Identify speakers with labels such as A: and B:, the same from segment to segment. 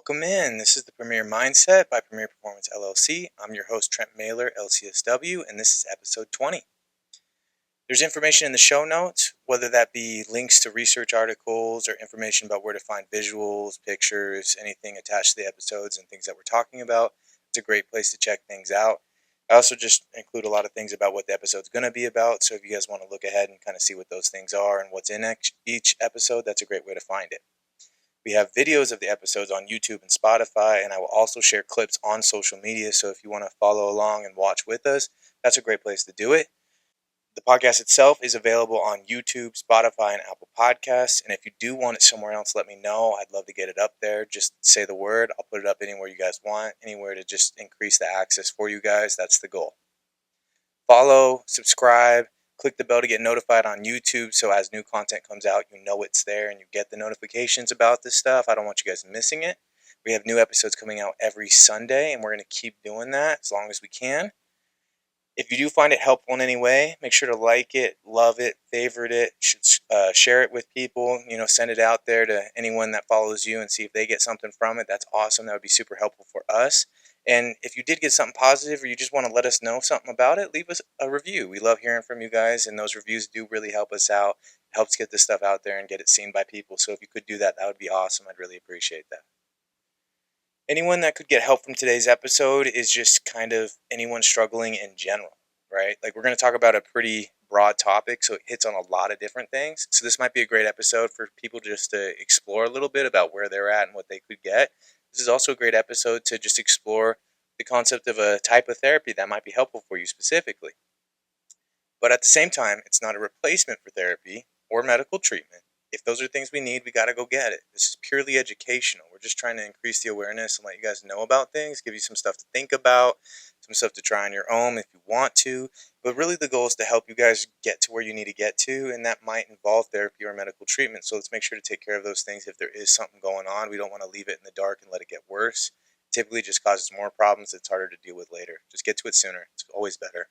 A: Welcome in. This is the Premier Mindset by Premier Performance LLC. I'm your host, Trent Mailer, LCSW, and this is episode 20. There's information in the show notes, whether that be links to research articles or information about where to find visuals, pictures, anything attached to the episodes and things that we're talking about. It's a great place to check things out. I also just include a lot of things about what the episode's going to be about, so if you guys want to look ahead and kind of see what those things are and what's in each episode, that's a great way to find it. We have videos of the episodes on YouTube and Spotify, and I will also share clips on social media. So if you want to follow along and watch with us, that's a great place to do it. The podcast itself is available on YouTube, Spotify, and Apple Podcasts. And if you do want it somewhere else, let me know. I'd love to get it up there. Just say the word. I'll put it up anywhere you guys want, anywhere to just increase the access for you guys. That's the goal. Follow, subscribe. Click the bell to get notified on YouTube, so as new content comes out, you know it's there and you get the notifications about this stuff. I don't want you guys missing it. We have new episodes coming out every Sunday, and we're going to keep doing that as long as we can. If you do find it helpful in any way, make sure to like it, love it, favorite it, share it with people, send it out there to anyone that follows you and see if they get something from it. That's awesome. That would be super helpful for us. And if you did get something positive or you just want to let us know something about it, leave us a review. We love hearing from you guys, and those reviews do really help us out. It helps get this stuff out there and get it seen by people. So if you could do that, that would be awesome. I'd really appreciate that. Anyone that could get help from today's episode is just kind of anyone struggling in general, right? Like, we're going to talk about a pretty broad topic, so it hits on a lot of different things. So this might be a great episode for people just to explore a little bit about where they're at and what they could get. This is also a great episode to just explore the concept of a type of therapy that might be helpful for you specifically. But at the same time, it's not a replacement for therapy or medical treatment. If those are things we need, we got to go get it. This is purely educational. We're just trying to increase the awareness and let you guys know about things, give you some stuff to think about, some stuff to try on your own if you want to. But really the goal is to help you guys get to where you need to get to, and that might involve therapy or medical treatment. So let's make sure to take care of those things if there is something going on. We don't want to leave it in the dark and let it get worse. It typically just causes more problems. It's harder to deal with later. Just get to it sooner. It's always better.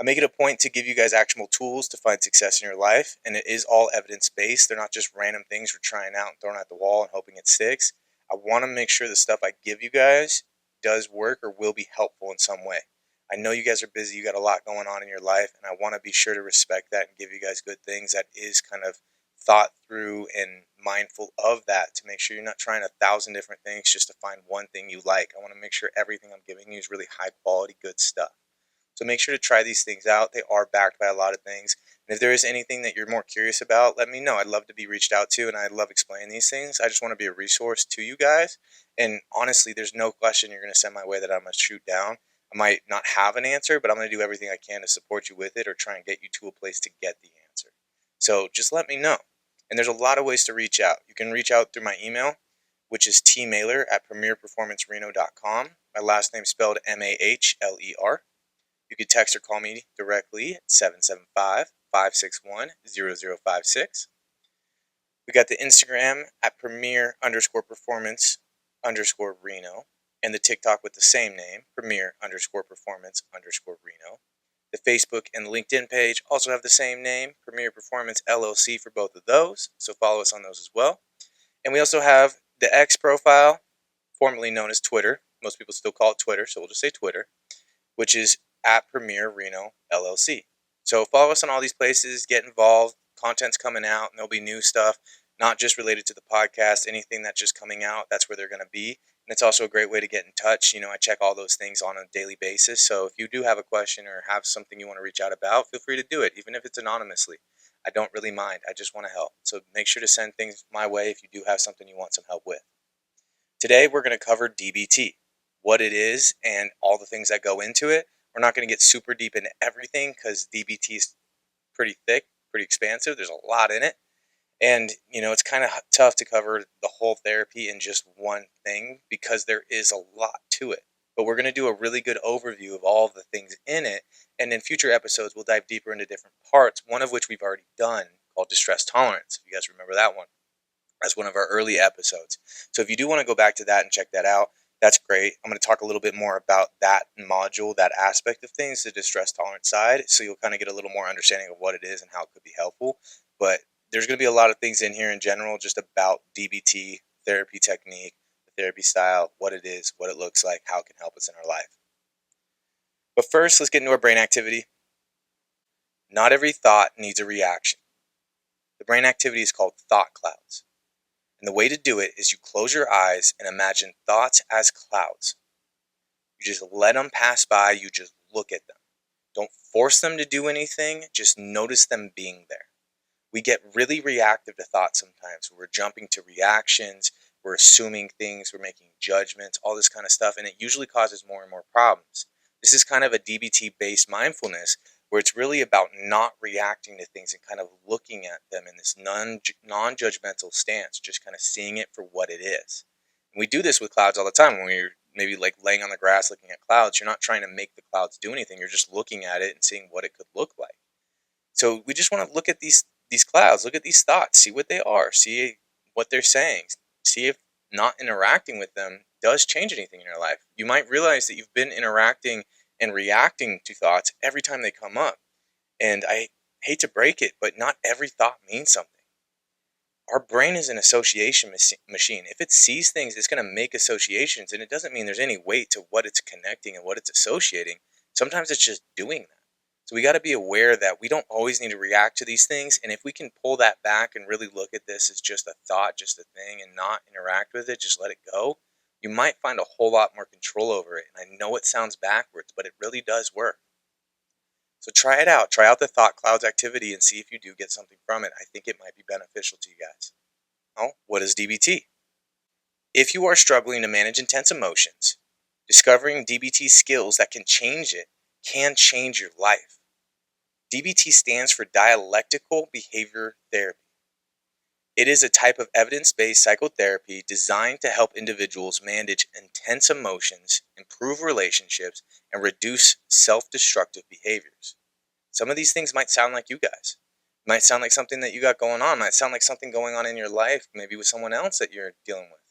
A: I make it a point to give you guys actionable tools to find success in your life, and it is all evidence-based. They're not just random things we're trying out and throwing at the wall and hoping it sticks. I want to make sure the stuff I give you guys does work or will be helpful in some way. I know you guys are busy, you got a lot going on in your life, and I want to be sure to respect that and give you guys good things that is kind of thought through and mindful of that, to make sure you're not trying 1,000 different things just to find one thing you like. I want to make sure everything I'm giving you is really high quality, good stuff. So make sure to try these things out. They are backed by a lot of things. And if there is anything that you're more curious about, let me know. I'd love to be reached out to, and I love explaining these things. I just want to be a resource to you guys. And honestly, there's no question you're going to send my way that I'm going to shoot down. I might not have an answer, but I'm going to do everything I can to support you with it or try and get you to a place to get the answer. So just let me know. And there's a lot of ways to reach out. You can reach out through my email, which is tmailer@premierperformancereno.com. My last name spelled Mahler. You can text or call me directly at 775-561-0056. We got the Instagram at premier_performance_Reno, and the TikTok with the same name, premier_performance_Reno. The Facebook and LinkedIn page also have the same name, Premier Performance LLC, for both of those, so follow us on those as well. And we also have the X profile, formerly known as Twitter. Most people still call it Twitter, so we'll just say Twitter, which is at Premier Reno LLC. So follow us on all these places, get involved. Content's coming out, and there'll be new stuff, not just related to the podcast. Anything that's just coming out, that's where they're going to be. And it's also a great way to get in touch. I check all those things on a daily basis. So if you do have a question or have something you want to reach out about, feel free to do it, even if it's anonymously. I don't really mind. I just want to help. So make sure to send things my way if you do have something you want some help with. Today, we're going to cover DBT, what it is, and all the things that go into it. We're not going to get super deep into everything because DBT is pretty thick, pretty expansive. There's a lot in it. And, it's kind of tough to cover the whole therapy in just one thing because there is a lot to it. But we're going to do a really good overview of all of the things in it. And in future episodes, we'll dive deeper into different parts, one of which we've already done, called distress tolerance. If you guys remember that one. That's one of our early episodes. So if you do want to go back to that and check that out, that's great. I'm going to talk a little bit more about that module, that aspect of things, the distress tolerance side, so you'll kind of get a little more understanding of what it is and how it could be helpful. But there's going to be a lot of things in here in general just about DBT, therapy technique, therapy style, what it is, what it looks like, how it can help us in our life. But first, let's get into our brain activity. Not every thought needs a reaction. The brain activity is called thought clouds. And the way to do it is you close your eyes and imagine thoughts as clouds. You just let them pass by, you just look at them. Don't force them to do anything, just notice them being there. We get really reactive to thoughts sometimes. We're jumping to reactions, we're assuming things, we're making judgments, all this kind of stuff, and it usually causes more and more problems. This is kind of a DBT-based mindfulness where it's really about not reacting to things and kind of looking at them in this non-judgmental stance, just kind of seeing it for what it is. And we do this with clouds all the time. When you're maybe like laying on the grass looking at clouds, you're not trying to make the clouds do anything. You're just looking at it and seeing what it could look like. So we just want to look at these clouds, look at these thoughts, see what they are, see what they're saying, see if not interacting with them does change anything in your life. You might realize that you've been interacting and reacting to thoughts every time they come up. And I hate to break it, but not every thought means something. Our brain is an association machine. If it sees things, it's going to make associations, and it doesn't mean there's any weight to what it's connecting and what it's associating. Sometimes it's just doing that. So we got to be aware that we don't always need to react to these things, and if we can pull that back and really look at this as just a thought, just a thing, and not interact with it, just let it go, you might find a whole lot more control over it. And I know it sounds backwards, but it really does work. So try it out. Try out the thought clouds activity and see if you do get something from it. I think it might be beneficial to you guys. Oh, what is DBT? If you are struggling to manage intense emotions, discovering DBT skills that can change it can change your life. DBT stands for Dialectical Behavior Therapy. It is a type of evidence-based psychotherapy designed to help individuals manage intense emotions, improve relationships, and reduce self-destructive behaviors. Some of these things might sound like you guys. It might sound like something that you got going on. It might sound like something going on in your life, maybe with someone else that you're dealing with.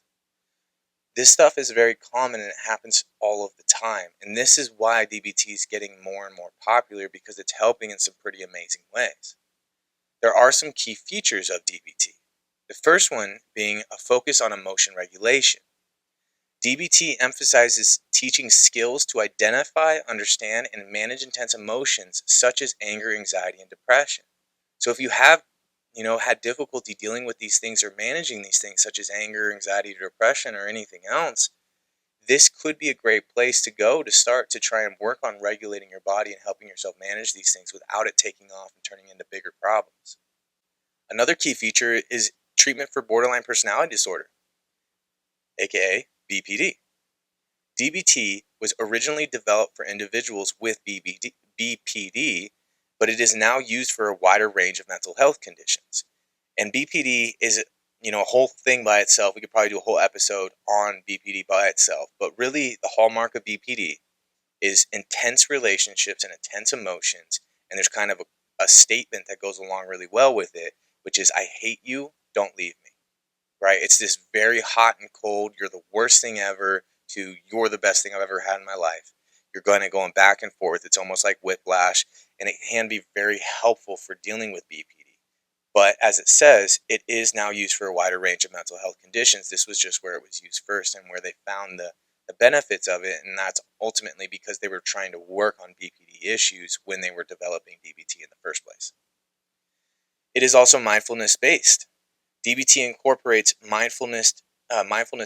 A: This stuff is very common and it happens all of the time. And this is why DBT is getting more and more popular, because it's helping in some pretty amazing ways. There are some key features of DBT. The first one being a focus on emotion regulation. DBT emphasizes teaching skills to identify, understand, and manage intense emotions such as anger, anxiety, and depression. So if you have, had difficulty dealing with these things or managing these things such as anger, anxiety, depression, or anything else, this could be a great place to go to start to try and work on regulating your body and helping yourself manage these things without it taking off and turning into bigger problems. Another key feature is treatment for borderline personality disorder, aka BPD. DBT was originally developed for individuals with BPD, but it is now used for a wider range of mental health conditions. And BPD is, a whole thing by itself. We could probably do a whole episode on BPD by itself. But really, the hallmark of BPD is intense relationships and intense emotions. And there's kind of a statement that goes along really well with it, which is, I hate you, don't leave me. Right? It's this very hot and cold, you're the worst thing ever, to you're the best thing I've ever had in my life. You're going back and forth. It's almost like whiplash, and it can be very helpful for dealing with BPD. But as it says, it is now used for a wider range of mental health conditions. This was just where it was used first and where they found the benefits of it, and that's ultimately because they were trying to work on BPD issues when they were developing DBT in the first place. It is also mindfulness based. DBT incorporates mindfulness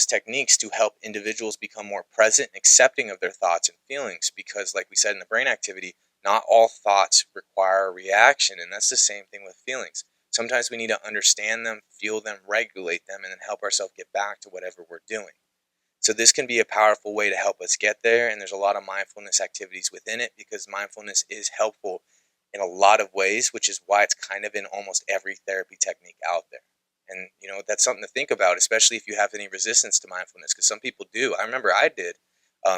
A: techniques to help individuals become more present and accepting of their thoughts and feelings, because like we said in the brain activity, not all thoughts require a reaction, and that's the same thing with feelings. Sometimes we need to understand them, feel them, regulate them, and then help ourselves get back to whatever we're doing. So this can be a powerful way to help us get there, and there's a lot of mindfulness activities within it, because mindfulness is helpful in a lot of ways, which is why it's kind of in almost every therapy technique out there. And, that's something to think about, especially if you have any resistance to mindfulness, because some people do. I remember I did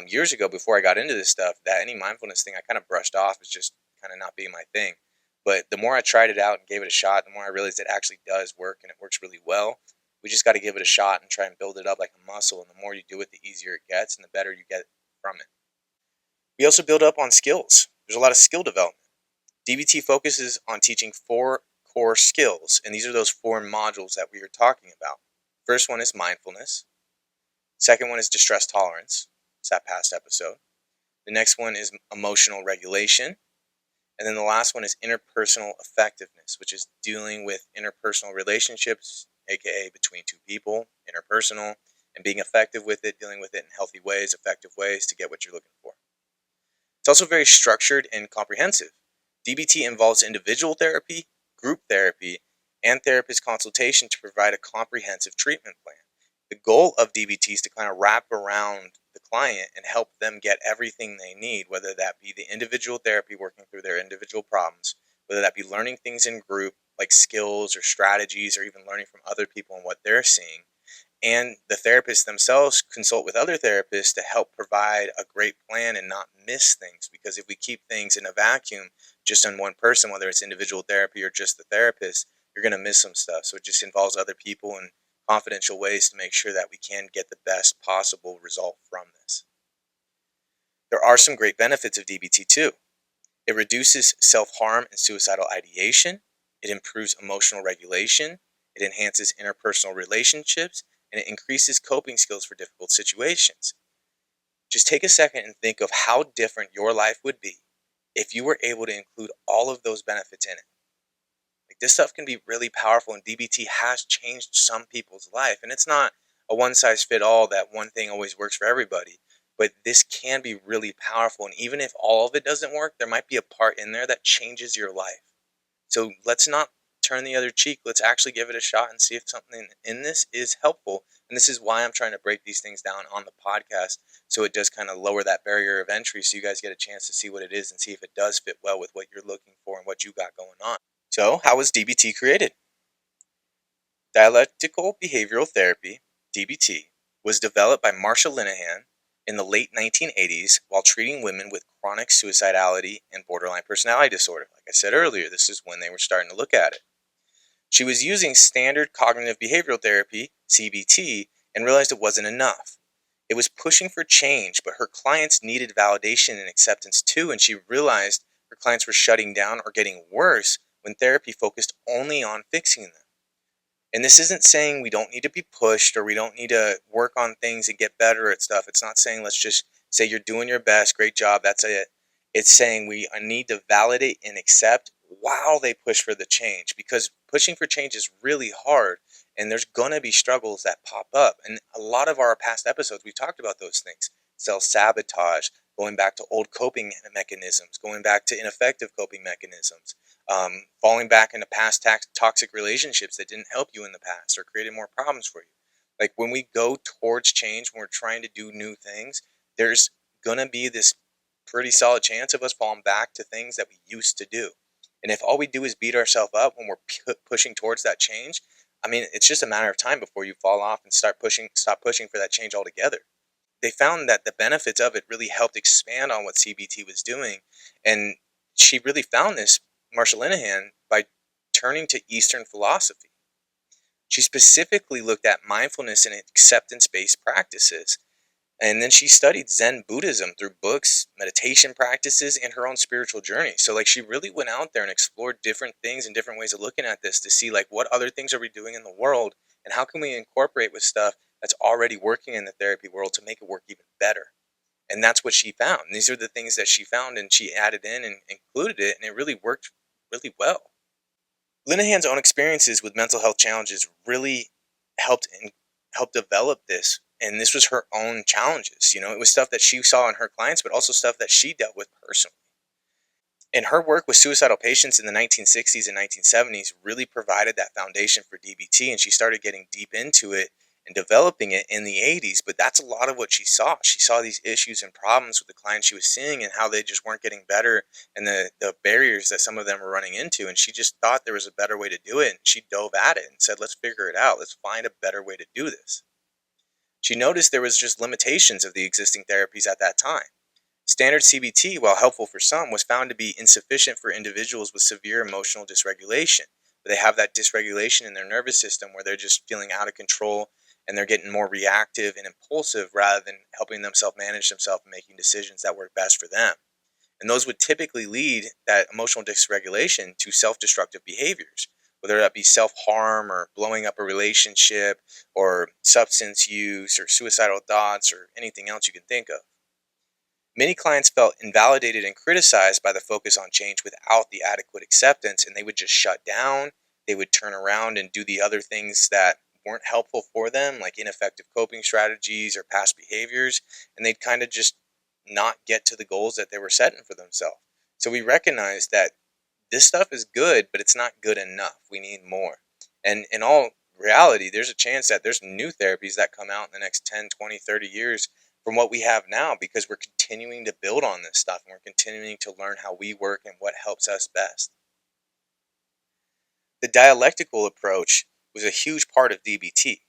A: years ago before I got into this stuff, that any mindfulness thing I kind of brushed off as just kind of not being my thing. But the more I tried it out and gave it a shot, the more I realized it actually does work, and it works really well. We just got to give it a shot and try and build it up like a muscle. And the more you do it, the easier it gets and the better you get from it. We also build up on skills. There's a lot of skill development. DBT focuses on teaching 4 core skills, and these are those 4 modules that we are talking about. First one is mindfulness. Second one is distress tolerance. It's that past episode. The next one is emotional regulation. And then the last one is interpersonal effectiveness, which is dealing with interpersonal relationships, aka between two people, interpersonal, and being effective with it, dealing with it in healthy ways, effective ways to get what you're looking for. It's also very structured and comprehensive. DBT involves individual therapy, group therapy, and therapist consultation to provide a comprehensive treatment plan. The goal of DBT is to kind of wrap around the client and help them get everything they need, whether that be the individual therapy working through their individual problems, whether that be learning things in group like skills or strategies, or even learning from other people and what they're seeing. And the therapists themselves consult with other therapists to help provide a great plan and not miss things. Because if we keep things in a vacuum just on one person, whether it's individual therapy or just the therapist, you're going to miss some stuff. So it just involves other people and confidential ways to make sure that we can get the best possible result from this. There are some great benefits of DBT too. It reduces self-harm and suicidal ideation. It improves emotional regulation. It enhances interpersonal relationships, and it increases coping skills for difficult situations. Just take a second and think of how different your life would be if you were able to include all of those benefits in it. Like, this stuff can be really powerful, and DBT has changed some people's life. And it's not a one size fit all that one thing always works for everybody. But this can be really powerful. And even if all of it doesn't work, there might be a part in there that changes your life. So let's not turn the other cheek. Let's actually give it a shot and see if something in this is helpful. And this is why I'm trying to break these things down on the podcast, so it does kind of lower that barrier of entry, so you guys get a chance to see what it is and see if it does fit well with what you're looking for and what you got going on. So how was DBT created? Dialectical Behavioral Therapy, DBT, was developed by Marsha Linehan in the late 1980s while treating women with chronic suicidality and borderline personality disorder. Like I said earlier, this is when they were starting to look at it. She was using standard cognitive behavioral therapy, CBT, and realized it wasn't enough. It was pushing for change, but her clients needed validation and acceptance too, and she realized her clients were shutting down or getting worse when therapy focused only on fixing them. And this isn't saying we don't need to be pushed or we don't need to work on things and get better at stuff. It's not saying let's just say you're doing your best, great job, that's it. It's saying we need to validate and accept while they push for the change, because pushing for change is really hard and there's going to be struggles that pop up. And a lot of our past episodes, we talked about those things: self-sabotage, going back to old coping mechanisms, going back to ineffective coping mechanisms, falling back into past toxic relationships that didn't help you in the past or created more problems for you. Like, when we go towards change, when we're trying to do new things, there's going to be this pretty solid chance of us falling back to things that we used to do. And if all we do is beat ourselves up when we're pushing towards that change, I mean, it's just a matter of time before you fall off and stop pushing for that change altogether. They found that the benefits of it really helped expand on what CBT was doing. And she really found this, Marsha Linehan, by turning to Eastern philosophy. She specifically looked at mindfulness and acceptance-based practices. And then she studied Zen Buddhism through books, meditation practices, and her own spiritual journey. So like, she really went out there and explored different things and different ways of looking at this to see like, what other things are we doing in the world and how can we incorporate with stuff that's already working in the therapy world to make it work even better. And that's what she found. And these are the things that she found and she added in and included it, and it really worked really well. Linehan's own experiences with mental health challenges really helped develop this. And this was her own challenges. You know, it was stuff that she saw in her clients, but also stuff that she dealt with personally. And her work with suicidal patients in the 1960s and 1970s really provided that foundation for DBT. And she started getting deep into it and developing it in the 80s. But that's a lot of what she saw. She saw these issues and problems with the clients she was seeing and how they just weren't getting better, and the barriers that some of them were running into. And she just thought there was a better way to do it. And she dove at it and said, let's figure it out. Let's find a better way to do this. She noticed there was just limitations of the existing therapies at that time. Standard CBT, while helpful for some, was found to be insufficient for individuals with severe emotional dysregulation. They have that dysregulation in their nervous system where they're just feeling out of control and they're getting more reactive and impulsive rather than helping themselves manage themselves and making decisions that work best for them. And those would typically lead, that emotional dysregulation, to self-destructive behaviors, whether that be self-harm or blowing up a relationship or substance use or suicidal thoughts or anything else you can think of. Many clients felt invalidated and criticized by the focus on change without the adequate acceptance, and they would just shut down. They would turn around and do the other things that weren't helpful for them, like ineffective coping strategies or past behaviors, and they'd kind of just not get to the goals that they were setting for themselves. So we recognize that this stuff is good, but it's not good enough. We need more. And in all reality, there's a chance that there's new therapies that come out in the next 10, 20, 30 years from what we have now, because we're continuing to build on this stuff and we're continuing to learn how we work and what helps us best. The dialectical approach was a huge part of DBT.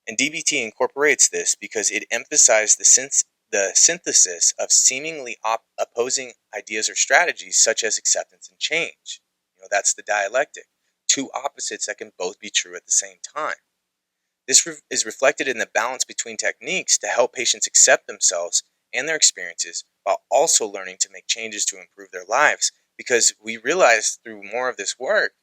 A: And DBT incorporates this because it emphasized the synthesis of seemingly opposing ideas or strategies, such as acceptance and change. That's the dialectic. Two opposites that can both be true at the same time. This is reflected in the balance between techniques to help patients accept themselves and their experiences while also learning to make changes to improve their lives. Because we realize through more of this work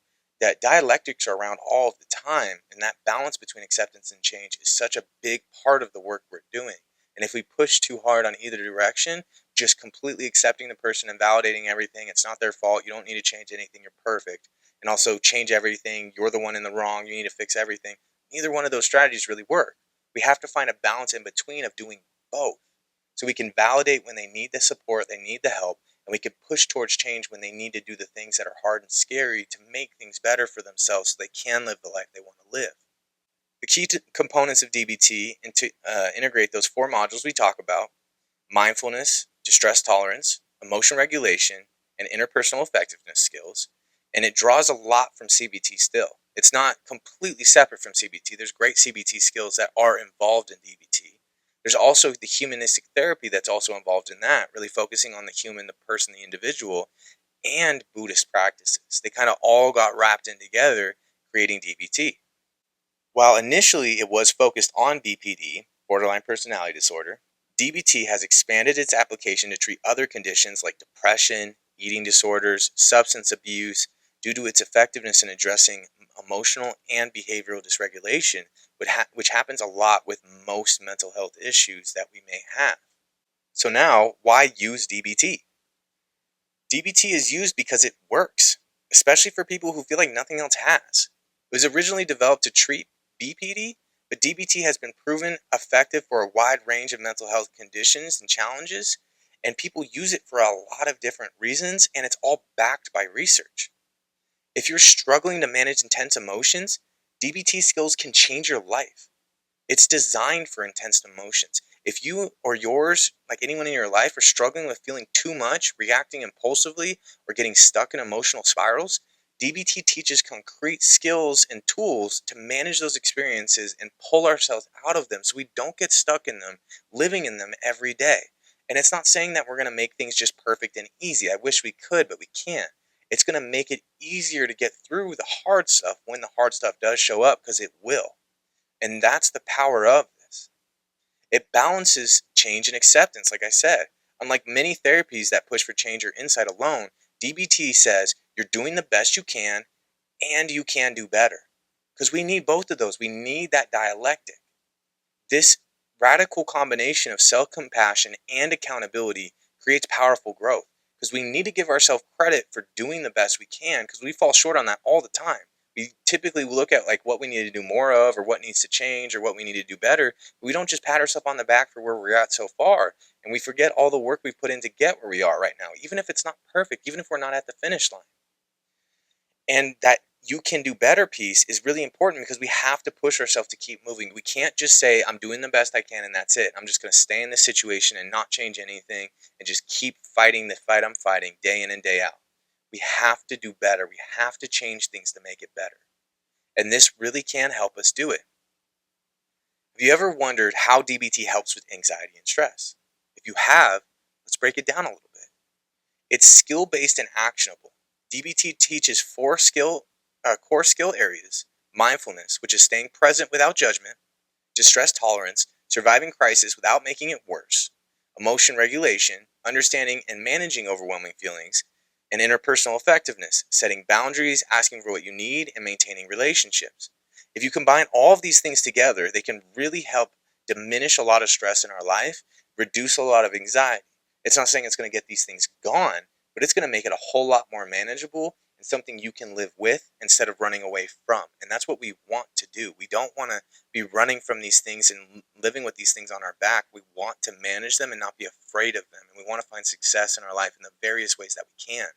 A: that dialectics are around all of the time, and that balance between acceptance and change is such a big part of the work we're doing. And if we push too hard on either direction, just completely accepting the person and validating everything, it's not their fault, you don't need to change anything, you're perfect, and also change everything, you're the one in the wrong, you need to fix everything, neither one of those strategies really work. We have to find a balance in between of doing both. So we can validate when they need the support, they need the help, and we can push towards change when they need to do the things that are hard and scary to make things better for themselves so they can live the life they want to live. The key components of DBT and to integrate those 4 modules we talk about: mindfulness, distress tolerance, emotion regulation, and interpersonal effectiveness skills. And it draws a lot from CBT still. It's not completely separate from CBT. There's great CBT skills that are involved in DBT. There's also the humanistic therapy that's also involved in that, really focusing on the human, the person, the individual, and Buddhist practices. They kind of all got wrapped in together, creating DBT. While initially it was focused on BPD, borderline personality disorder, DBT has expanded its application to treat other conditions like depression, eating disorders, substance abuse, due to its effectiveness in addressing emotional and behavioral dysregulation, which happens a lot with most mental health issues that we may have. So now, why use DBT? DBT is used because it works, especially for people who feel like nothing else has. It was originally developed to treat BPD, but DBT has been proven effective for a wide range of mental health conditions and challenges, and people use it for a lot of different reasons, and it's all backed by research. If you're struggling to manage intense emotions, DBT skills can change your life. It's designed for intense emotions. If you or yours, like anyone in your life, are struggling with feeling too much, reacting impulsively, or getting stuck in emotional spirals, DBT teaches concrete skills and tools to manage those experiences and pull ourselves out of them so we don't get stuck in them, living in them every day. And it's not saying that we're going to make things just perfect and easy. I wish we could, but we can't. It's going to make it easier to get through the hard stuff when the hard stuff does show up, because it will. And that's the power of this. It balances change and acceptance, like I said. Unlike many therapies that push for change or insight alone, DBT says you're doing the best you can and you can do better. Because we need both of those. We need that dialectic. This radical combination of self-compassion and accountability creates powerful growth. Because we need to give ourselves credit for doing the best we can, because we fall short on that all the time. We typically look at like what we need to do more of, or what needs to change, or what we need to do better. We don't just pat ourselves on the back for where we're at so far, and we forget all the work we put in to get where we are right now, even if it's not perfect, even if we're not at the finish line. And that you can do better piece is really important, because we have to push ourselves to keep moving. We can't just say, I'm doing the best I can and that's it. I'm just going to stay in this situation and not change anything and just keep fighting the fight I'm fighting day in and day out. We have to do better. We have to change things to make it better. And this really can help us do it. Have you ever wondered how DBT helps with anxiety and stress? If you have, let's break it down a little bit. It's skill-based and actionable. DBT teaches 4 core skill areas: mindfulness, which is staying present without judgment; distress tolerance, surviving crisis without making it worse; emotion regulation, understanding and managing overwhelming feelings; And interpersonal effectiveness, setting boundaries, asking for what you need, and maintaining relationships. If you combine all of these things together, they can really help diminish a lot of stress in our life, reduce a lot of anxiety. It's not saying it's going to get these things gone, but it's going to make it a whole lot more manageable and something you can live with instead of running away from. And that's what we want to do. We don't want to be running from these things and living with these things on our back. We want to manage them and not be afraid of them. And we want to find success in our life in the various ways that we can.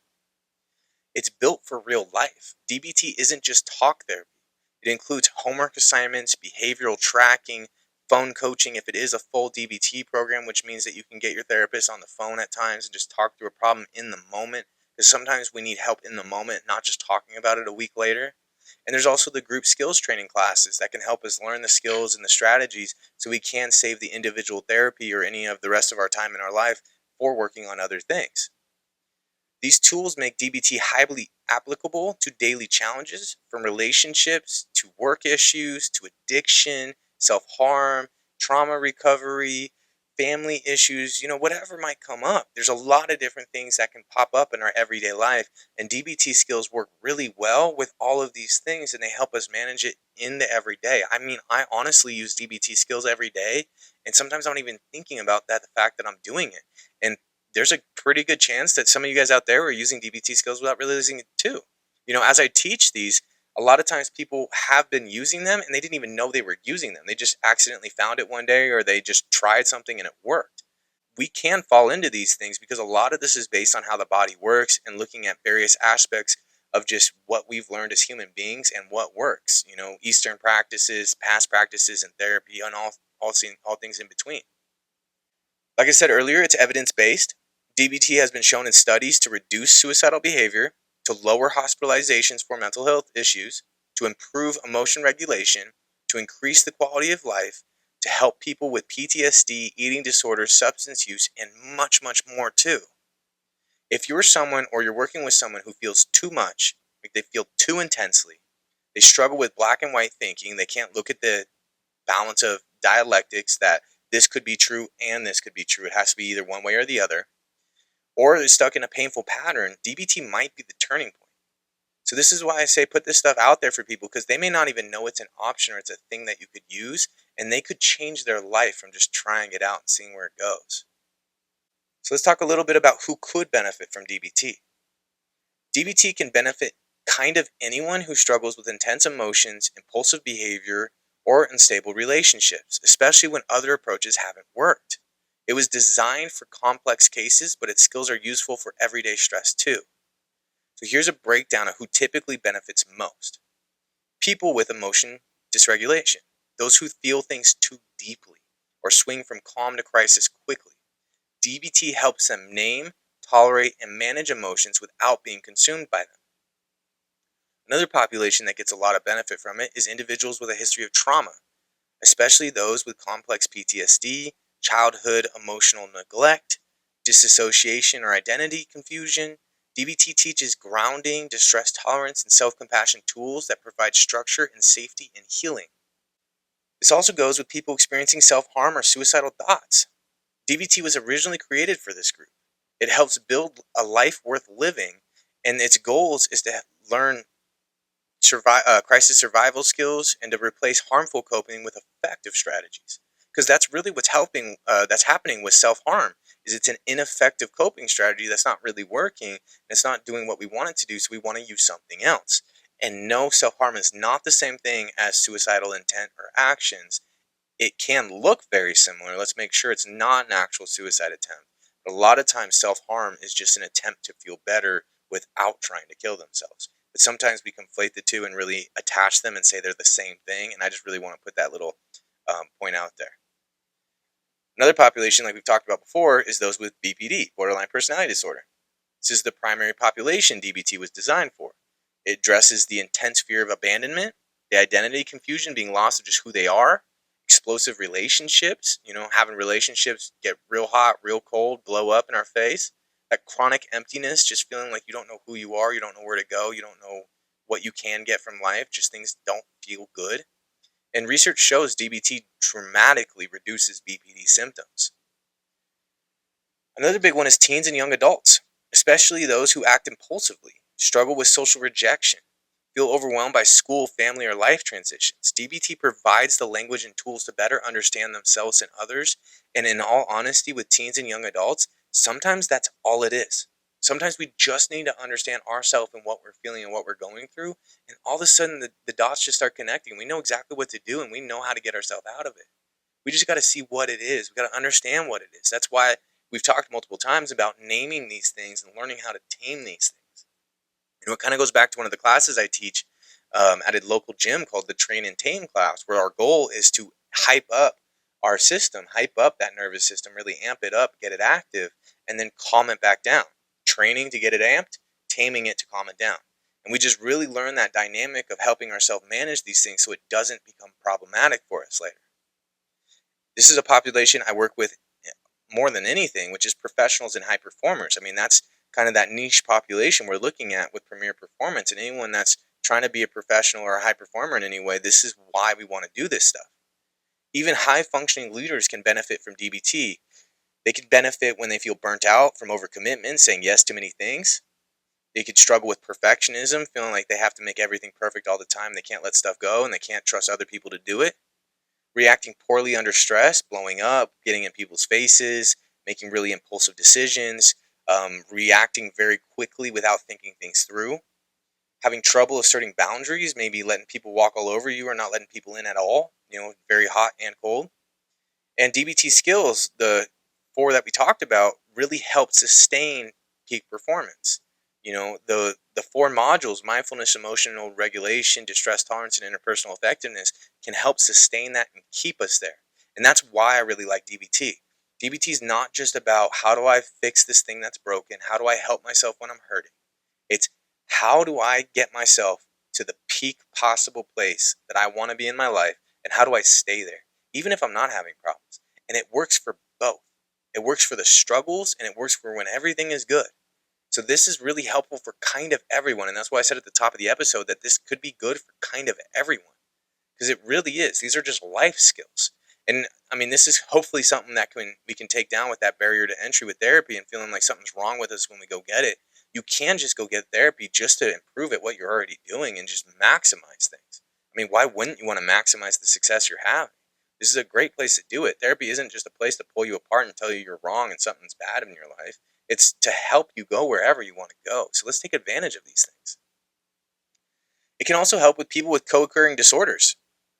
A: It's built for real life. DBT isn't just talk therapy. It includes homework assignments, behavioral tracking, phone coaching if it is a full DBT program, which means that you can get your therapist on the phone at times and just talk through a problem in the moment. Because sometimes we need help in the moment, not just talking about it a week later. And there's also the group skills training classes that can help us learn the skills and the strategies so we can save the individual therapy or any of the rest of our time in our life for working on other things. These tools make DBT highly applicable to daily challenges, from relationships to work issues to addiction, self harm, trauma recovery, family issues, whatever might come up. There's a lot of different things that can pop up in our everyday life, and DBT skills work really well with all of these things, and they help us manage it in the everyday. I mean, I honestly use DBT skills every day, and sometimes I'm not even thinking about that, the fact that I'm doing it. And there's a pretty good chance that some of you guys out there are using DBT skills without realizing it too. As I teach these, a lot of times people have been using them and they didn't even know they were using them. They just accidentally found it one day or they just tried something and it worked. We can fall into these things because a lot of this is based on how the body works and looking at various aspects of just what we've learned as human beings and what works. Eastern practices, past practices, and therapy, and all things in between. Like I said earlier, it's evidence-based. DBT has been shown in studies to reduce suicidal behavior, to lower hospitalizations for mental health issues, to improve emotion regulation, to increase the quality of life, to help people with PTSD, eating disorders, substance use, and much, much more too. If you're someone or you're working with someone who feels too much, like they feel too intensely, they struggle with black and white thinking, they can't look at the balance of dialectics that this could be true and this could be true. It has to be either one way or the other. Or they're stuck in a painful pattern. DBT might be the turning point. So this is why I say put this stuff out there for people, because they may not even know it's an option or it's a thing that you could use, and they could change their life from just trying it out and seeing where it goes. So let's talk a little bit about who could benefit from DBT. DBT can benefit kind of anyone who struggles with intense emotions, impulsive behavior, or unstable relationships, especially when other approaches haven't worked. It was designed for complex cases, but its skills are useful for everyday stress too. So here's a breakdown of who typically benefits most. People with emotion dysregulation, those who feel things too deeply or swing from calm to crisis quickly. DBT helps them name, tolerate, and manage emotions without being consumed by them. Another population that gets a lot of benefit from it is individuals with a history of trauma, especially those with complex PTSD, childhood emotional neglect, disassociation or identity confusion. DBT teaches grounding, distress tolerance, and self-compassion tools that provide structure and safety in healing. This also goes with people experiencing self-harm or suicidal thoughts. DBT was originally created for this group. It helps build a life worth living, and its goals is to learn crisis survival skills and to replace harmful coping with effective strategies. Because that's really what's that's happening with self-harm, is it's an ineffective coping strategy that's not really working, and it's not doing what we want it to do, so we want to use something else. And no, self-harm is not the same thing as suicidal intent or actions. It can look very similar. Let's make sure it's not an actual suicide attempt. But a lot of times self-harm is just an attempt to feel better without trying to kill themselves. But sometimes we conflate the two and really attach them and say they're the same thing. And I just really want to put that little point out there. Another population, like we've talked about before, is those with BPD, borderline personality disorder. This is the primary population DBT was designed for. It addresses the intense fear of abandonment, the identity confusion, being lost of just who they are, explosive relationships, having relationships get real hot, real cold, blow up in our face, that chronic emptiness, just feeling like you don't know who you are, you don't know where to go, you don't know what you can get from life, just things don't feel good. And research shows DBT dramatically reduces BPD symptoms. Another big one is teens and young adults. especially those who act impulsively, struggle with social rejection, feel overwhelmed by school, family, or life transitions. DBT provides the language and tools to better understand themselves and others. And in all honesty, with teens and young adults, sometimes that's all it is. Sometimes we just need to understand ourselves and what we're feeling and what we're going through. And all of a sudden, the dots just start connecting. We know exactly what to do and we know how to get ourselves out of it. We just got to see what it is. We got to understand what it is. That's why we've talked multiple times about naming these things and learning how to tame these things. It kind of goes back to one of the classes I teach at a local gym called the Train and Tame class, where our goal is to hype up our system, hype up that nervous system, really amp it up, get it active, and then calm it back down. Training to get it amped, taming it to calm it down. And we just really learn that dynamic of helping ourselves manage these things so it doesn't become problematic for us later. This is a population I work with more than anything, which is professionals and high performers. I mean, that's kind of that niche population we're looking at with Premier Performance. And anyone that's trying to be a professional or a high performer in any way, this is why we want to do this stuff. Even high functioning leaders can benefit from DBT. They can benefit when they feel burnt out from overcommitment, saying yes to many things. They could struggle with perfectionism, feeling like they have to make everything perfect all the time. They can't let stuff go and they can't trust other people to do it. Reacting poorly under stress, blowing up, getting in people's faces, making really impulsive decisions, reacting very quickly without thinking things through, having trouble asserting boundaries, maybe letting people walk all over you or not letting people in at all, very hot and cold. And DBT skills, the 4 that we talked about, really help sustain peak performance. The 4 modules, mindfulness, emotional regulation, distress tolerance, and interpersonal effectiveness, can help sustain that and keep us there. And that's why I really like DBT. DBT is not just about how do I fix this thing that's broken, how do I help myself when I'm hurting. It's how do I get myself to the peak possible place that I want to be in my life, and how do I stay there, even if I'm not having problems. And it works for both. It works for the struggles, and it works for when everything is good. So this is really helpful for kind of everyone. And that's why I said at the top of the episode that this could be good for kind of everyone. Because it really is. These are just life skills. And I mean, this is hopefully something that we can take down with that barrier to entry with therapy and feeling like something's wrong with us when we go get it. You can just go get therapy just to improve at what you're already doing and just maximize things. I mean, why wouldn't you want to maximize the success you're having? This is a great place to do it. Therapy isn't just a place to pull you apart and tell you you're wrong and something's bad in your life. It's to help you go wherever you want to go. So let's take advantage of these things. It can also help with people with co-occurring disorders.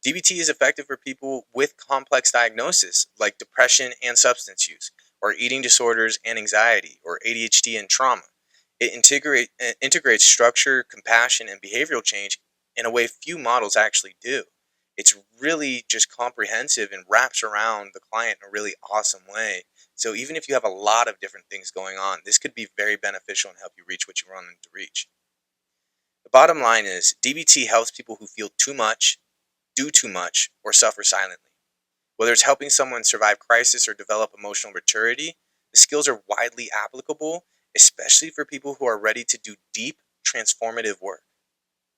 A: DBT is effective for people with complex diagnosis like depression and substance use, or eating disorders and anxiety, or ADHD and trauma. It integrates structure, compassion, and behavioral change in a way few models actually do. It's really just comprehensive and wraps around the client in a really awesome way. So even if you have a lot of different things going on, this could be very beneficial and help you reach what you want to reach. The bottom line is DBT helps people who feel too much, do too much, or suffer silently. Whether it's helping someone survive crisis or develop emotional maturity, the skills are widely applicable, especially for people who are ready to do deep, transformative work.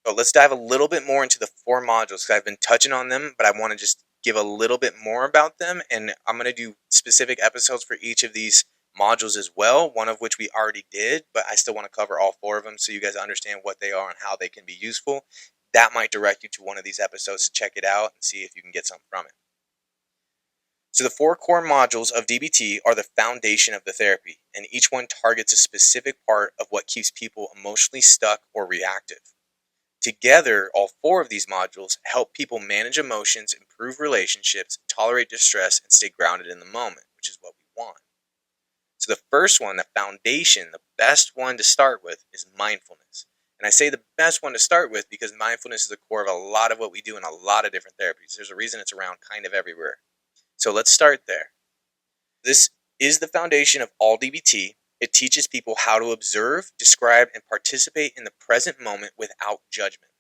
A: So let's dive a little bit more into the 4 modules because I've been touching on them, but I want to just give a little bit more about them. And I'm going to do specific episodes for each of these modules as well, one of which we already did, but I still want to cover all 4 of them so you guys understand what they are and how they can be useful. That might direct you to one of these episodes to check it out and see if you can get something from it. So the 4 core modules of DBT are the foundation of the therapy, and each one targets a specific part of what keeps people emotionally stuck or reactive. Together, all 4 of these modules help people manage emotions, improve relationships, tolerate distress, and stay grounded in the moment, which is what we want. So the first one, the foundation, the best one to start with is mindfulness. And I say the best one to start with because mindfulness is the core of a lot of what we do in a lot of different therapies. There's a reason it's around kind of everywhere. So let's start there. This is the foundation of all DBT. It teaches people how to observe, describe, and participate in the present moment without judgment.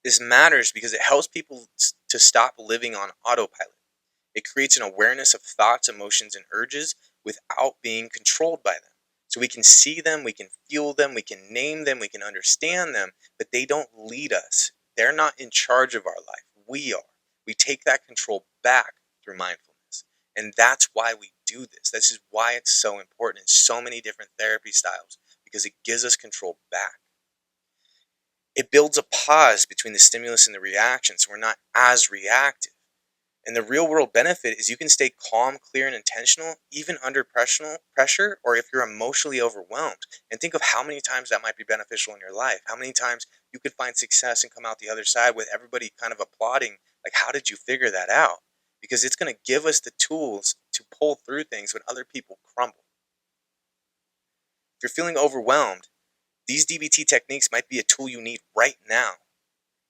A: This matters because it helps people to stop living on autopilot. It creates an awareness of thoughts, emotions, and urges without being controlled by them. So we can see them, we can feel them, we can name them, we can understand them, but they don't lead us. They're not in charge of our life. We are. We take that control back through mindfulness. And that's why we do this. This is why it's so important in so many different therapy styles, because it gives us control back. It builds a pause between the stimulus and the reaction, so we're not as reactive. And the real world benefit is you can stay calm, clear, and intentional even under pressure or if you're emotionally overwhelmed. And think of how many times that might be beneficial in your life. How many times you could find success and come out the other side with everybody kind of applauding, like, how did you figure that out? Because it's going to give us the tools to pull through things when other people crumble. If you're feeling overwhelmed, these DBT techniques might be a tool you need right now,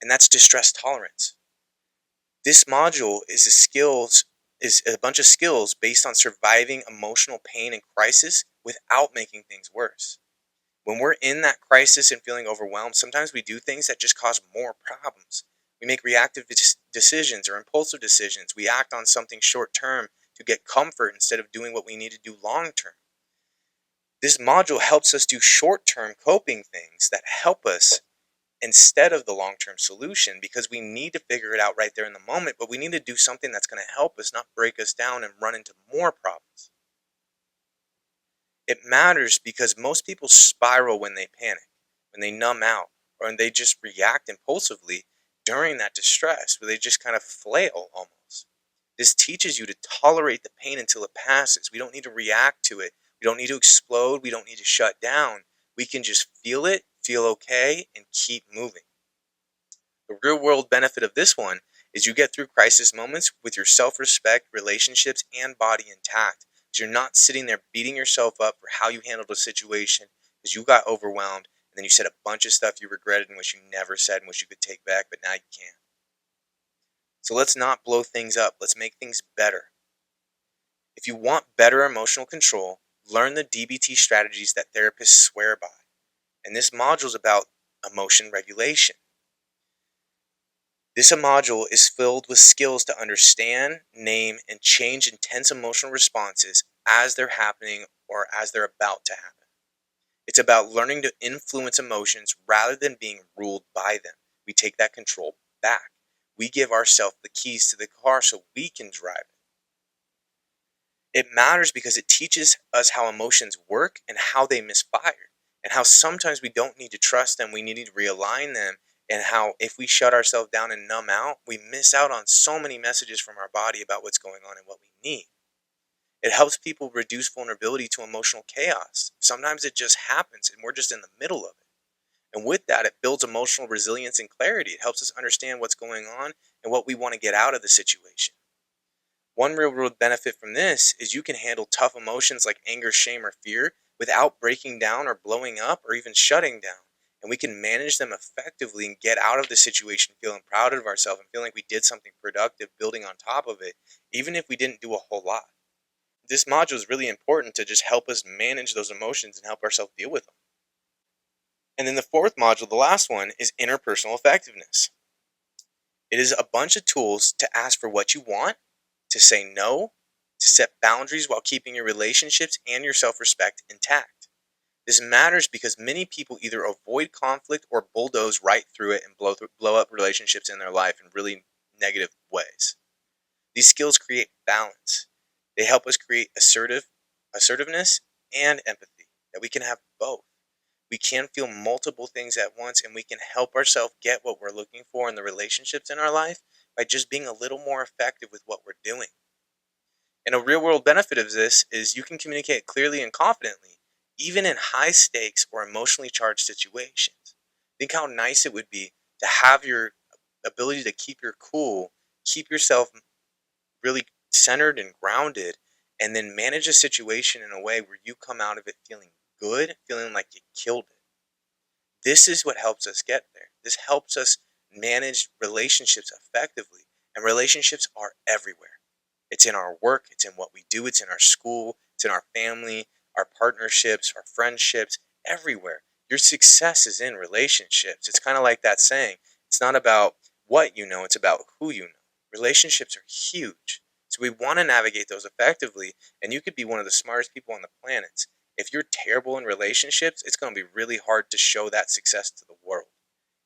A: and that's distress tolerance. This module is a bunch of skills based on surviving emotional pain and crisis without making things worse. When we're in that crisis and feeling overwhelmed, sometimes we do things that just cause more problems. We make reactive decisions or impulsive decisions. We act on something short term to get comfort instead of doing what we need to do long term. This module helps us do short term coping things that help us instead of the long-term solution, because we need to figure it out right there in the moment, but we need to do something that's going to help us, not break us down and run into more problems. It matters because most people spiral when they panic, when they numb out, or when they just react impulsively during that distress, where they just kind of flail almost. This teaches you to tolerate the pain until it passes. We don't need to react to it. We don't need to explode. We don't need to shut down. We can just feel it, feel okay, and keep moving. The real world benefit of this one is you get through crisis moments with your self-respect, relationships, and body intact. Because you're not sitting there beating yourself up for how you handled a situation because you got overwhelmed and then you said a bunch of stuff you regretted and wish you never said and wish you could take back, but now you can't. So let's not blow things up. Let's make things better. If you want better emotional control, learn the DBT strategies that therapists swear by. And this module is about emotion regulation. This module is filled with skills to understand, name, and change intense emotional responses as they're happening or as they're about to happen. It's about learning to influence emotions rather than being ruled by them. We take that control back. We give ourselves the keys to the car so we can drive it. It matters because it teaches us how emotions work and how they misfire, and how sometimes we don't need to trust them, we need to realign them, and how if we shut ourselves down and numb out, we miss out on so many messages from our body about what's going on and what we need. It helps people reduce vulnerability to emotional chaos. Sometimes it just happens and we're just in the middle of it. And with that, it builds emotional resilience and clarity. It helps us understand what's going on and what we want to get out of the situation. One real world benefit from this is you can handle tough emotions like anger, shame, or fear without breaking down or blowing up or even shutting down. And we can manage them effectively and get out of the situation feeling proud of ourselves and feeling like we did something productive building on top of it, even if we didn't do a whole lot. This module is really important to just help us manage those emotions and help ourselves deal with them. And then the fourth module, the last one, is Interpersonal Effectiveness. It is a bunch of tools to ask for what you want, to say no, to set boundaries while keeping your relationships and your self-respect intact. This matters because many people either avoid conflict or bulldoze right through it and blow up relationships in their life in really negative ways. These skills create balance. They help us create assertiveness and empathy, that we can have both. We can feel multiple things at once, and we can help ourselves get what we're looking for in the relationships in our life by just being a little more effective with what we're doing. And a real world benefit of this is you can communicate clearly and confidently, even in high stakes or emotionally charged situations. Think how nice it would be to have your ability to keep your cool, keep yourself really centered and grounded, and then manage a situation in a way where you come out of it feeling good, feeling like you killed it. This is what helps us get there. This helps us manage relationships effectively. And relationships are everywhere. It's in our work, it's in what we do, it's in our school, it's in our family, our partnerships, our friendships, everywhere. Your success is in relationships. It's kind of like that saying, it's not about what you know, it's about who you know. Relationships are huge. So we want to navigate those effectively, and you could be one of the smartest people on the planet. If you're terrible in relationships, it's going to be really hard to show that success to the world.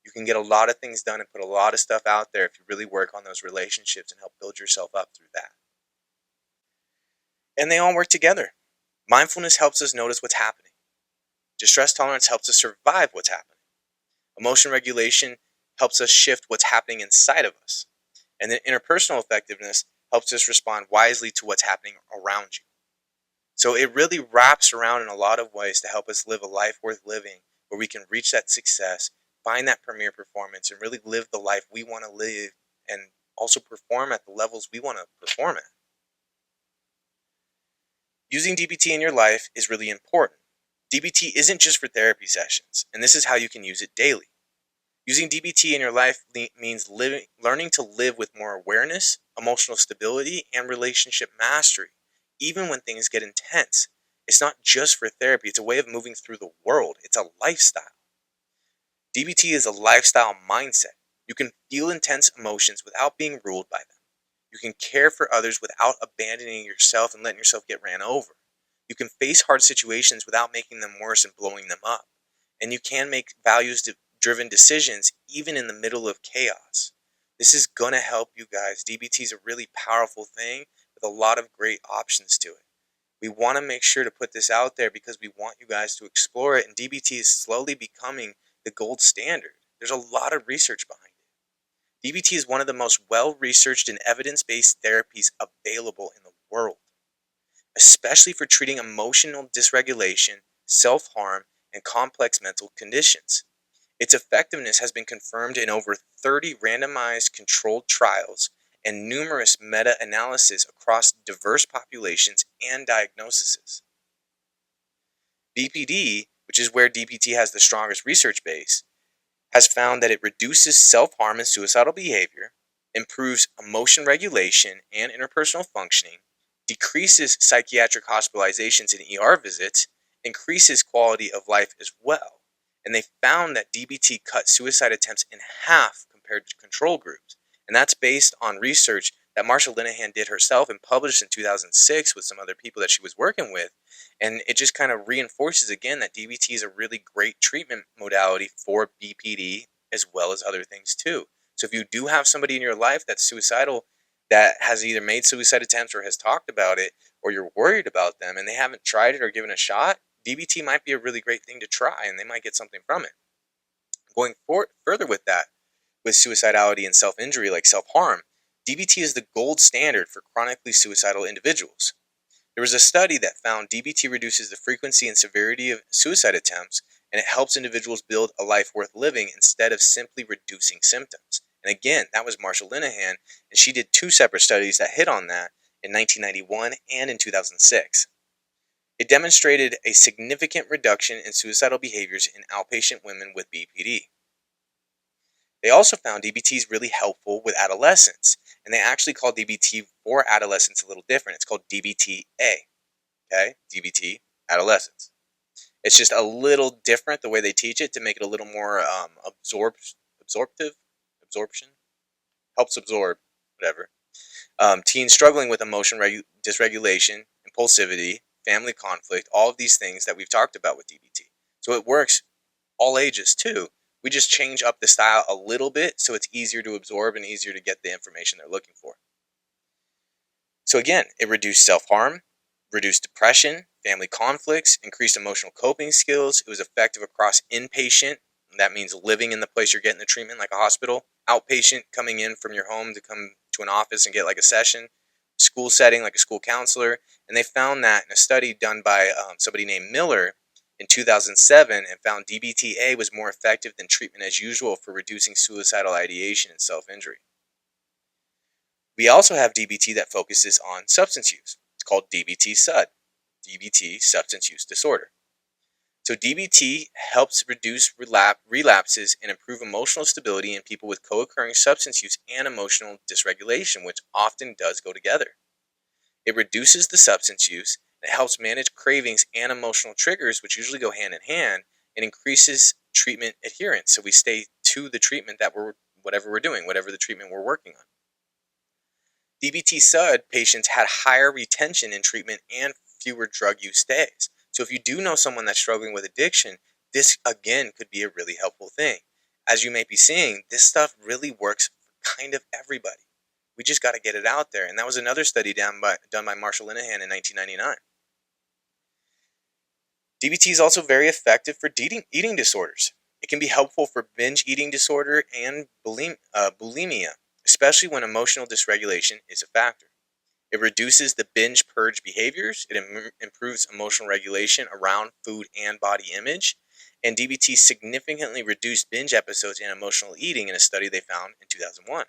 A: You can get a lot of things done and put a lot of stuff out there if you really work on those relationships and help build yourself up through that. and they all work together. Mindfulness helps us notice what's happening. Distress tolerance helps us survive what's happening. Emotion regulation helps us shift what's happening inside of us. And then interpersonal effectiveness helps us respond wisely to what's happening around you. So it really wraps around in a lot of ways to help us live a life worth living, where we can reach that success, find that premier performance, and really live the life we want to live, and also perform at the levels we want to perform at. Using DBT in your life is really important. DBT isn't just for therapy sessions, and this is how you can use it daily. Using DBT in your life means learning to live with more awareness, emotional stability, and relationship mastery, even when things get intense. It's not just for therapy, it's a way of moving through the world. It's a lifestyle. DBT is a lifestyle mindset. You can feel intense emotions without being ruled by them. You can care for others without abandoning yourself and letting yourself get ran over. You can face hard situations without making them worse and blowing them up. And you can make values-driven decisions even in the middle of chaos. This is going to help you guys. DBT is a really powerful thing with a lot of great options to it. We want to make sure to put this out there because we want you guys to explore it, and DBT is slowly becoming the gold standard. There's a lot of research behind it. DBT is one of the most well-researched and evidence-based therapies available in the world, especially for treating emotional dysregulation, self-harm, and complex mental conditions. Its effectiveness has been confirmed in over 30 randomized controlled trials and numerous meta-analyses across diverse populations and diagnoses. BPD, which is where DBT has the strongest research base, has found that it reduces self-harm and suicidal behavior, improves emotion regulation and interpersonal functioning, decreases psychiatric hospitalizations and ER visits, increases quality of life as well. And they found that DBT cut suicide attempts in half compared to control groups. And that's based on research that Marsha Linehan did herself and published in 2006 with some other people that she was working with. And it just kind of reinforces again that DBT is a really great treatment modality for BPD as well as other things too. So if you do have somebody in your life that's suicidal, that has either made suicide attempts or has talked about it, or you're worried about them and they haven't tried it or given a shot, DBT might be a really great thing to try and they might get something from it. Going further with that, with suicidality and self-injury like self-harm, DBT is the gold standard for chronically suicidal individuals. There was a study that found DBT reduces the frequency and severity of suicide attempts, and it helps individuals build a life worth living instead of simply reducing symptoms. And again, that was Marsha Linehan, and she did 2 separate studies that hit on that in 1991 and in 2006. It demonstrated a significant reduction in suicidal behaviors in outpatient women with BPD. They also found DBT is really helpful with adolescents, and they actually call DBT for adolescents a little different. It's called DBT-A, okay? DBT, adolescents. It's just a little different the way they teach it to make it a little more absorption, helps absorb, whatever. Teens struggling with emotion dysregulation, impulsivity, family conflict, all of these things that we've talked about with DBT. So it works all ages too. We just change up the style a little bit so it's easier to absorb and easier to get the information they're looking for. So again, it reduced self-harm, reduced depression, family conflicts, increased emotional coping skills. It was effective across inpatient. That means living in the place you're getting the treatment, like a hospital. Outpatient, coming in from your home to come to an office and get like a session. School setting, like a school counselor. And they found that in a study done by somebody named Miller in 2007, and found DBT-A was more effective than treatment as usual for reducing suicidal ideation and self-injury. We also have DBT that focuses on substance use. It's called DBT-SUD, DBT, substance use disorder. So DBT helps reduce relapses and improve emotional stability in people with co-occurring substance use and emotional dysregulation, which often does go together. It reduces the substance use, and it helps manage cravings and emotional triggers, which usually go hand in hand, and increases treatment adherence. So we stay to the treatment that whatever we're doing, whatever the treatment we're working on. DBT-SUD patients had higher retention in treatment and fewer drug use days. So if you do know someone that's struggling with addiction, this again could be a really helpful thing. As you may be seeing, this stuff really works for kind of everybody. We just got to get it out there. And that was another study done by Marshall Linehan in 1999. DBT is also very effective for eating disorders. It can be helpful for binge eating disorder and bulimia, especially when emotional dysregulation is a factor. It reduces the binge purge behaviors. It improves emotional regulation around food and body image. And DBT significantly reduced binge episodes and emotional eating in a study they found in 2001.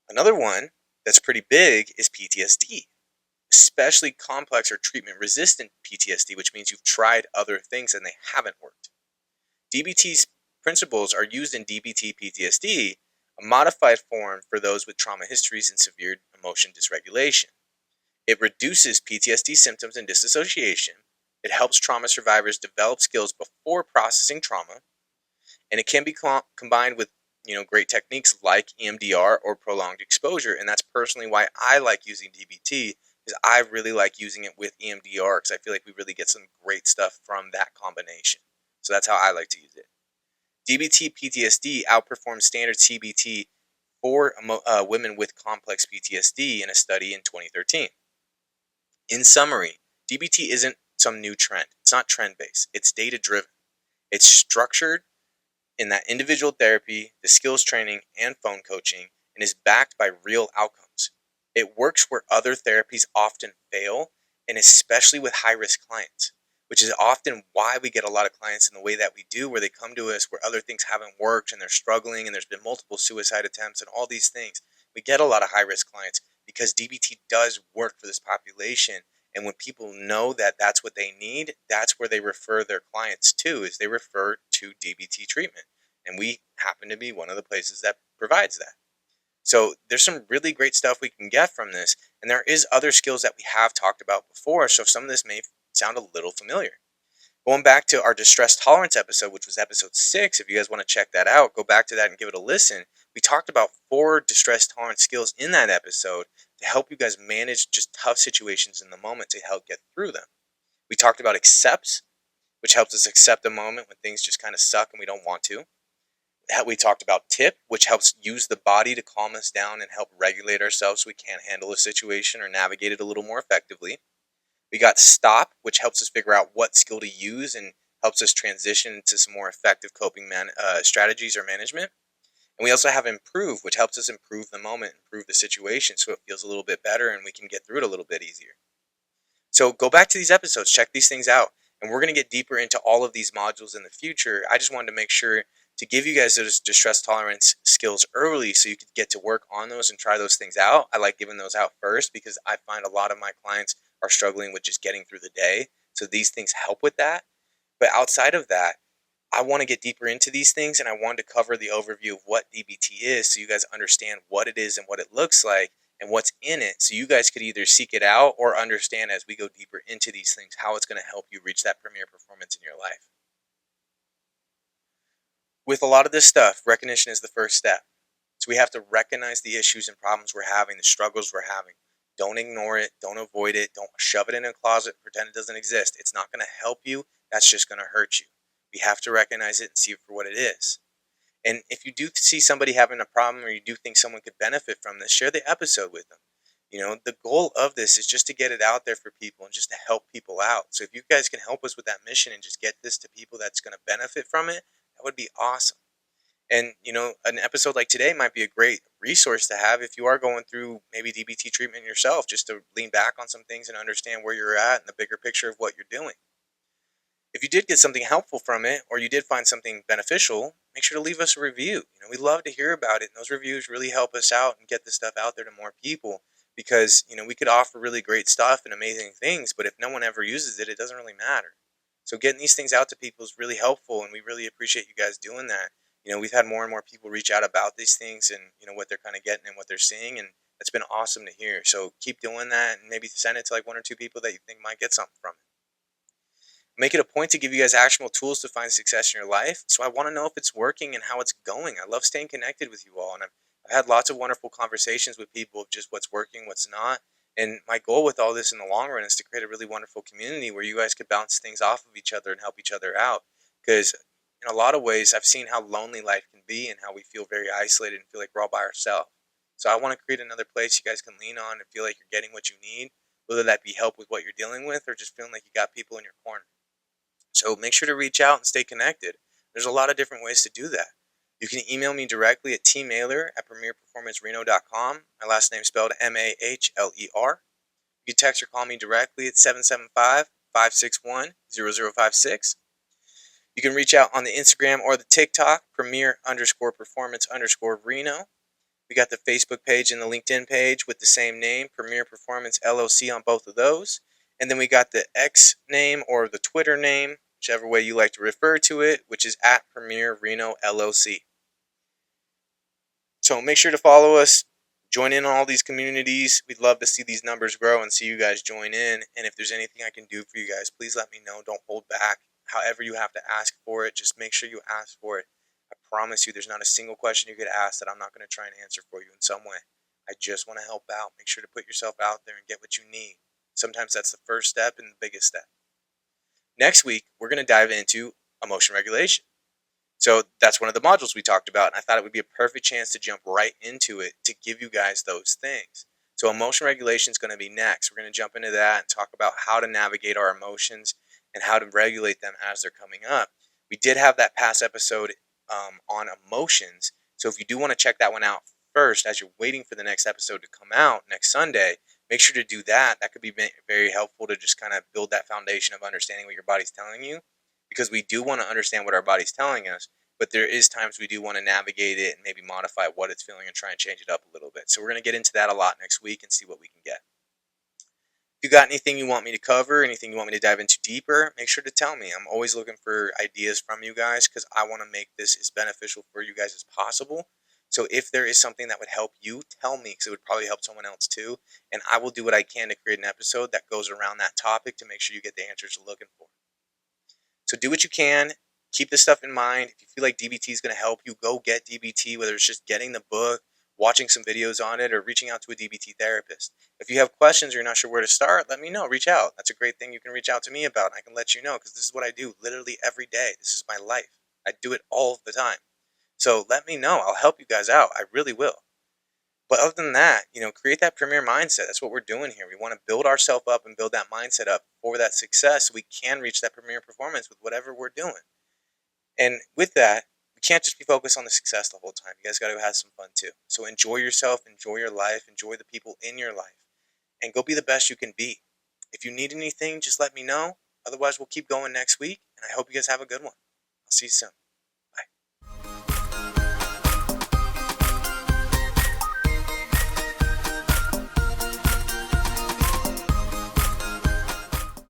A: Another one that's pretty big is PTSD, especially complex or treatment-resistant PTSD, which means you've tried other things and they haven't worked. DBT's principles are used in DBT PTSD, a modified form for those with trauma histories and severe emotion dysregulation. It reduces PTSD symptoms and disassociation. It helps trauma survivors develop skills before processing trauma, and it can be combined with great techniques like EMDR or prolonged exposure. And that's personally why I like using DBT, because I really like using it with EMDR, because I feel like we really get some great stuff from that combination. So that's how I like to use it. DBT PTSD outperforms standard CBT for women with complex PTSD in a study in 2013. In summary, DBT isn't some new trend. It's not trend-based. It's data-driven. It's structured in that individual therapy, the skills training, and phone coaching, and is backed by real outcomes. It works where other therapies often fail, and especially with high-risk clients, which is often why we get a lot of clients in the way that we do, where they come to us where other things haven't worked and they're struggling and there's been multiple suicide attempts and all these things. We get a lot of high-risk clients because DBT does work for this population. And when people know that that's what they need, that's where they refer their clients to, is they refer to DBT treatment. And we happen to be one of the places that provides that. So there's some really great stuff we can get from this. And there is other skills that we have talked about before. So some of this may sound a little familiar. Going back to our distress tolerance episode, which was episode 6, if you guys want to check that out, go back to that and give it a listen. We talked about 4 distress tolerance skills in that episode to help you guys manage just tough situations in the moment to help get through them. We talked about accepts, which helps us accept a moment when things just kind of suck and we don't want to. We talked about tip, which helps use the body to calm us down and help regulate ourselves so we can't handle a situation or navigate it a little more effectively. We got stop, which helps us figure out what skill to use and helps us transition into some more effective coping strategies or management. And we also have improve, which helps us improve the moment, improve the situation so it feels a little bit better and we can get through it a little bit easier. So go back to these episodes, check these things out, and we're going to get deeper into all of these modules in the future. I just wanted to make sure to give you guys those distress tolerance skills early so you could get to work on those and try those things out. I like giving those out first because I find a lot of my clients are struggling with just getting through the day. So these things help with that. But outside of that, I want to get deeper into these things, and I wanted to cover the overview of what DBT is so you guys understand what it is and what it looks like and what's in it, so you guys could either seek it out or understand as we go deeper into these things how it's going to help you reach that premier performance in your life. With a lot of this stuff, recognition is the first step. So we have to recognize the issues and problems we're having, the struggles we're having. Don't ignore it. Don't avoid it. Don't shove it in a closet, pretend it doesn't exist. It's not going to help you. That's just going to hurt you. We have to recognize it and see it for what it is. And if you do see somebody having a problem or you do think someone could benefit from this, share the episode with them. The goal of this is just to get it out there for people and just to help people out. So if you guys can help us with that mission and just get this to people that's going to benefit from it, that would be awesome. And, an episode like today might be a great resource to have if you are going through maybe DBT treatment yourself, just to lean back on some things and understand where you're at and the bigger picture of what you're doing. If you did get something helpful from it, or you did find something beneficial, make sure to leave us a review. We love to hear about it, and those reviews really help us out and get this stuff out there to more people, because, we could offer really great stuff and amazing things, but if no one ever uses it, it doesn't really matter. So getting these things out to people is really helpful, and we really appreciate you guys doing that. We've had more and more people reach out about these things and, what they're kind of getting and what they're seeing, and it's been awesome to hear. So keep doing that, and maybe send it to like 1 or 2 people that you think might get something from it. Make it a point to give you guys actionable tools to find success in your life. So I want to know if it's working and how it's going. I love staying connected with you all, and I've had lots of wonderful conversations with people of just what's working, what's not. And my goal with all this in the long run is to create a really wonderful community where you guys could bounce things off of each other and help each other out. Because in a lot of ways, I've seen how lonely life can be and how we feel very isolated and feel like we're all by ourselves. So I want to create another place you guys can lean on and feel like you're getting what you need, whether that be help with what you're dealing with or just feeling like you got people in your corner. So make sure to reach out and stay connected. There's a lot of different ways to do that. You can email me directly at tmailer@premierperformancereno.com. My last name spelled Mahler. You can text or call me directly at 775-561-0056. You can reach out on the Instagram or the TikTok, premier_performance_Reno. We got the Facebook page and the LinkedIn page with the same name, Premier Performance LLC, on both of those. And then we got the X name or the Twitter name, whichever way you like to refer to it, which is at Premier Reno LLC. So make sure to follow us, join in on all these communities. We'd love to see these numbers grow and see you guys join in. And if there's anything I can do for you guys, please let me know. Don't hold back. However you have to ask for it, just make sure you ask for it. I promise you there's not a single question you could ask that I'm not going to try and answer for you in some way. I just want to help out. Make sure to put yourself out there and get what you need. Sometimes that's the first step and the biggest step. Next week, we're going to dive into emotion regulation. So that's one of the modules we talked about, and I thought it would be a perfect chance to jump right into it to give you guys those things. So emotion regulation is going to be next. We're going to jump into that and talk about how to navigate our emotions and how to regulate them as they're coming up. We did have that past episode on emotions, so if you do want to check that one out first as you're waiting for the next episode to come out next Sunday, make sure to do that. That could be very helpful to just kind of build that foundation of understanding what your body's telling you, because we do want to understand what our body's telling us, but there is times we do want to navigate it and maybe modify what it's feeling and try and change it up a little bit. So we're going to get into that a lot next week and see what we can get. If you got anything you want me to cover, anything you want me to dive into deeper, make sure to tell me. I'm always looking for ideas from you guys because I want to make this as beneficial for you guys as possible. So if there is something that would help you, tell me, because it would probably help someone else too. And I will do what I can to create an episode that goes around that topic to make sure you get the answers you're looking for. So do what you can. Keep this stuff in mind. If you feel like DBT is going to help you, go get DBT, whether it's just getting the book, watching some videos on it, or reaching out to a DBT therapist. If you have questions or you're not sure where to start, let me know. Reach out. That's a great thing you can reach out to me about. I can let you know because this is what I do literally every day. This is my life. I do it all the time. So let me know. I'll help you guys out. I really will. But other than that, create that premier mindset. That's what we're doing here. We want to build ourselves up and build that mindset up for that success so we can reach that premier performance with whatever we're doing. And with that, we can't just be focused on the success the whole time. You guys got to have some fun too. So enjoy yourself, enjoy your life, enjoy the people in your life, and go be the best you can be. If you need anything, just let me know. Otherwise, we'll keep going next week, and I hope you guys have a good one. I'll see you soon.